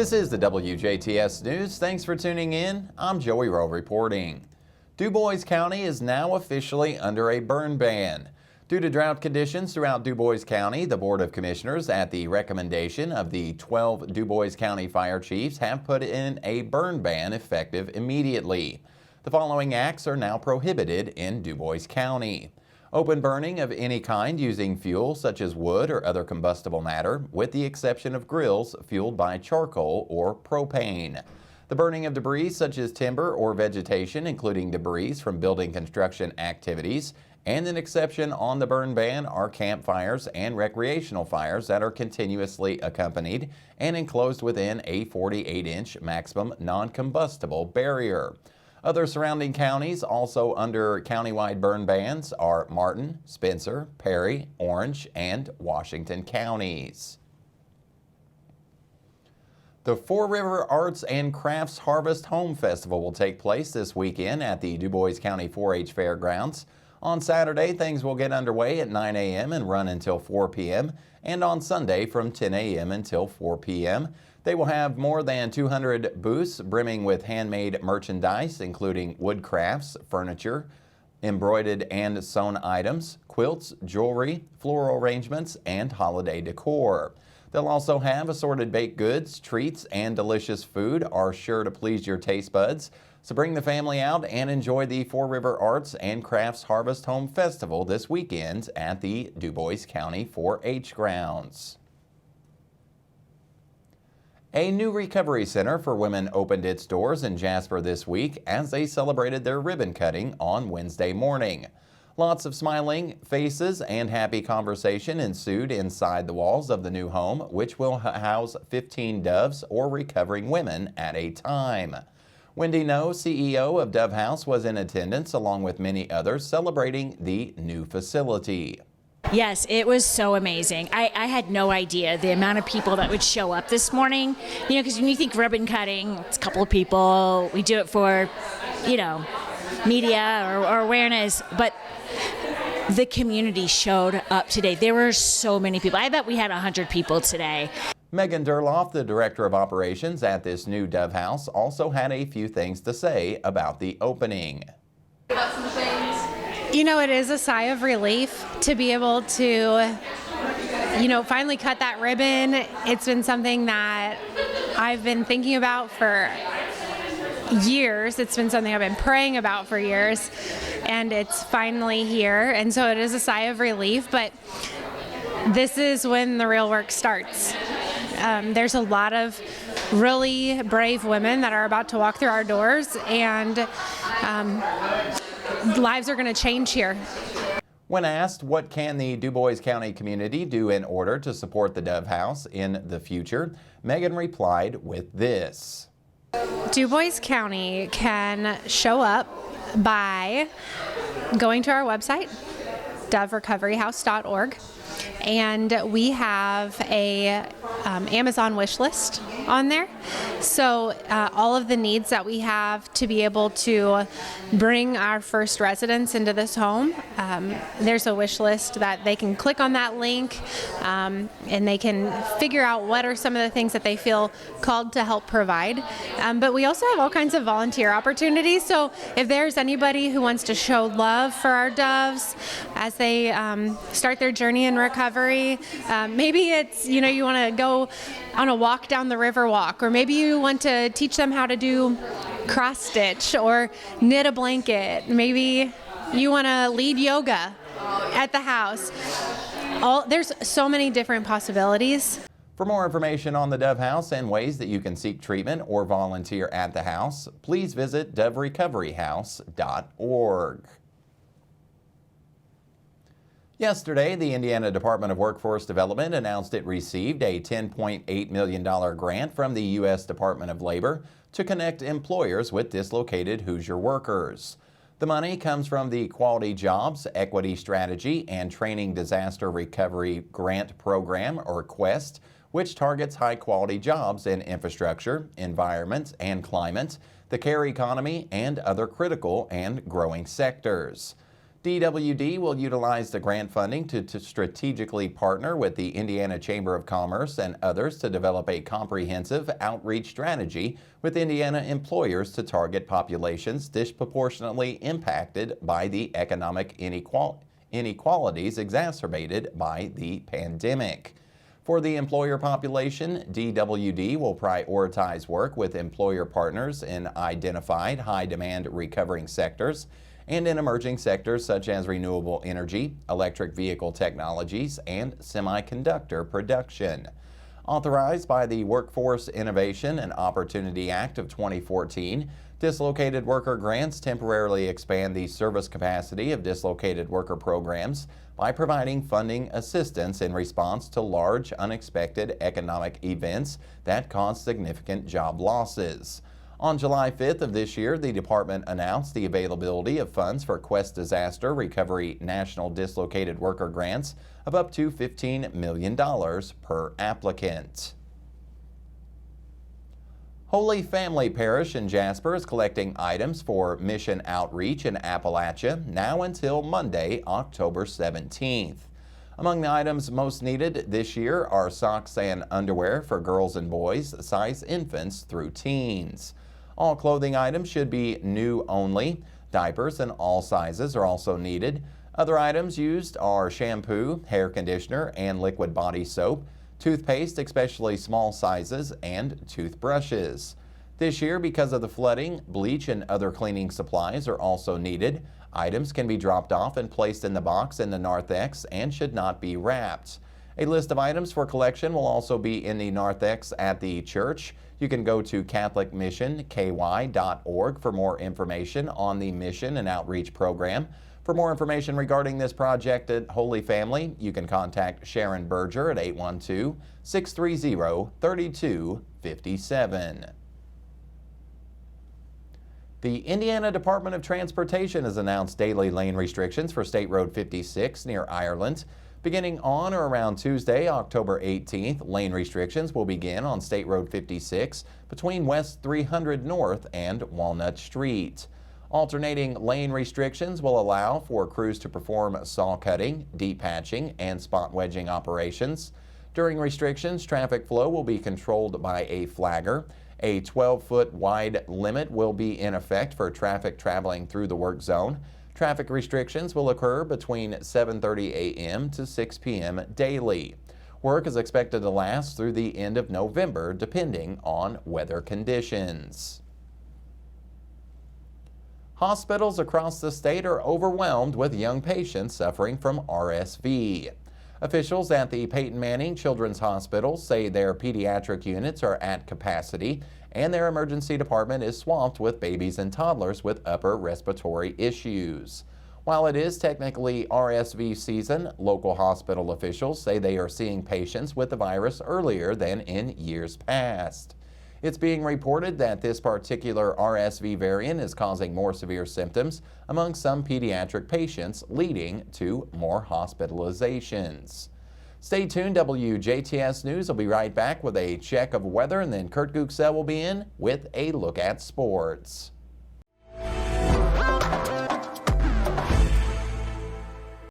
This is the WJTS News. Thanks for tuning in. I'm Joey Rehl reporting. DuBois County is now officially under a burn ban. Due to drought conditions throughout DuBois County, the Board of Commissioners, at the recommendation of the 12 DuBois County fire chiefs, have put in a burn ban effective immediately. The following acts are now prohibited in DuBois County. Open burning of any kind using fuel such as wood or other combustible matter, with the exception of grills fueled by charcoal or propane. The burning of debris such as timber or vegetation, including debris from building construction activities, and an exception on the burn ban are campfires and recreational fires that are continuously accompanied and enclosed within a 48-inch maximum non-combustible barrier. Other surrounding counties also under countywide burn bans are Martin, Spencer, Perry, Orange, and Washington counties. The Four River Arts and Crafts Harvest Home Festival will take place this weekend at the DuBois County 4-H Fairgrounds. On Saturday, things will get underway at 9 a.m. and run until 4 p.m., and on Sunday from 10 a.m. until 4 p.m. They will have more than 200 booths brimming with handmade merchandise, including wood crafts, furniture, embroidered and sewn items, quilts, jewelry, floral arrangements, and holiday decor. They'll also have assorted baked goods, treats, and delicious food are sure to please your taste buds. So bring the family out and enjoy the Four River Arts and Crafts Harvest Home Festival this weekend at the DuBois County 4-H grounds. A new recovery center for women opened its doors in Jasper this week as they celebrated their ribbon cutting on Wednesday morning. Lots of smiling faces and happy conversation ensued inside the walls of the new home, which will house 15 doves or recovering women at a time. Wendy No, CEO of Dove House, was in attendance along with many others celebrating the new facility. Yes, it was so amazing. I had no idea the amount of people that would show up this morning. You know, because when you think ribbon cutting, it's a couple of people. We do it for, media or awareness. But the community showed up today. There were so many people. I bet we had 100 people today. Megan Durloff, the Director of Operations at this new Dove House, also had a few things to say about the opening. It is a sigh of relief to be able to, finally cut that ribbon. It's been something that I've been thinking about for years. It's been something I've been praying about for years, and it's finally here. And so it is a sigh of relief, but this is when the real work starts. There's a lot of really brave women that are about to walk through our doors, and lives are going to change here. When asked what can the DuBois County community do in order to support the Dove House in the future, Megan replied with this. DuBois County can show up by going to our website, doverecoveryhouse.org, and we have a Amazon wish list on there. So all of the needs that we have to be able to bring our first residents into this home, there's a wish list that they can click on that link, and they can figure out what are some of the things that they feel called to help provide. But we also have all kinds of volunteer opportunities. So if there's anybody who wants to show love for our doves as they start their journey in recovery, maybe it's, you want to go on a walk down the river walk, or maybe you want to teach them how to do cross stitch or knit a blanket. Maybe you want to lead yoga at the house. There's so many different possibilities. For more information on the Dove House and ways that you can seek treatment or volunteer at the house, please visit doverecoveryhouse.org. Yesterday, the Indiana Department of Workforce Development announced it received a $10.8 million grant from the U.S. Department of Labor to connect employers with dislocated Hoosier workers. The money comes from the Quality Jobs, Equity Strategy, and Training Disaster Recovery Grant Program, or QUEST, which targets high-quality jobs in infrastructure, environment, and climate, the care economy, and other critical and growing sectors. DWD will utilize the grant funding to strategically partner with the Indiana Chamber of Commerce and others to develop a comprehensive outreach strategy with Indiana employers to target populations disproportionately impacted by the economic inequalities exacerbated by the pandemic. For the employer population, DWD will prioritize work with employer partners in identified high-demand recovering sectors and in emerging sectors such as renewable energy, electric vehicle technologies, and semiconductor production. Authorized by the Workforce Innovation and Opportunity Act of 2014, dislocated worker grants temporarily expand the service capacity of dislocated worker programs by providing funding assistance in response to large, unexpected economic events that cause significant job losses. On July 5th of this year, the department announced the availability of funds for Quest Disaster Recovery National Dislocated Worker Grants of up to $15 million per applicant. Holy Family Parish in Jasper is collecting items for mission outreach in Appalachia now until Monday, October 17th. Among the items most needed this year are socks and underwear for girls and boys, size infants through teens. All clothing items should be new only. Diapers in all sizes are also needed. Other items used are shampoo, hair conditioner, and liquid body soap, toothpaste, especially small sizes, and toothbrushes. This year, because of the flooding, bleach and other cleaning supplies are also needed. Items can be dropped off and placed in the box in the narthex and should not be wrapped. A list of items for collection will also be in the narthex at the church. You can go to catholicmissionky.org for more information on the mission and outreach program. For more information regarding this project at Holy Family, you can contact Sharon Berger at 812-630-3257. The Indiana Department of Transportation has announced daily lane restrictions for State Road 56 near Ireland. Beginning on or around Tuesday, October 18th, lane restrictions will begin on State Road 56 between West 300 North and Walnut Street. Alternating lane restrictions will allow for crews to perform saw cutting, deep patching, and spot wedging operations. During restrictions, traffic flow will be controlled by a flagger. A 12-foot wide limit will be in effect for traffic traveling through the work zone. Traffic restrictions will occur between 7:30 a.m. to 6 p.m. daily. Work is expected to last through the end of November, depending on weather conditions. Hospitals across the state are overwhelmed with young patients suffering from RSV. Officials at the Peyton Manning Children's Hospital say their pediatric units are at capacity and their emergency department is swamped with babies and toddlers with upper respiratory issues. While it is technically RSV season, local hospital officials say they are seeing patients with the virus earlier than in years past. It's being reported that this particular RSV variant is causing more severe symptoms among some pediatric patients, leading to more hospitalizations. Stay tuned. WJTS News will be right back with a check of weather, and then Kurt Guxell will be in with a look at sports.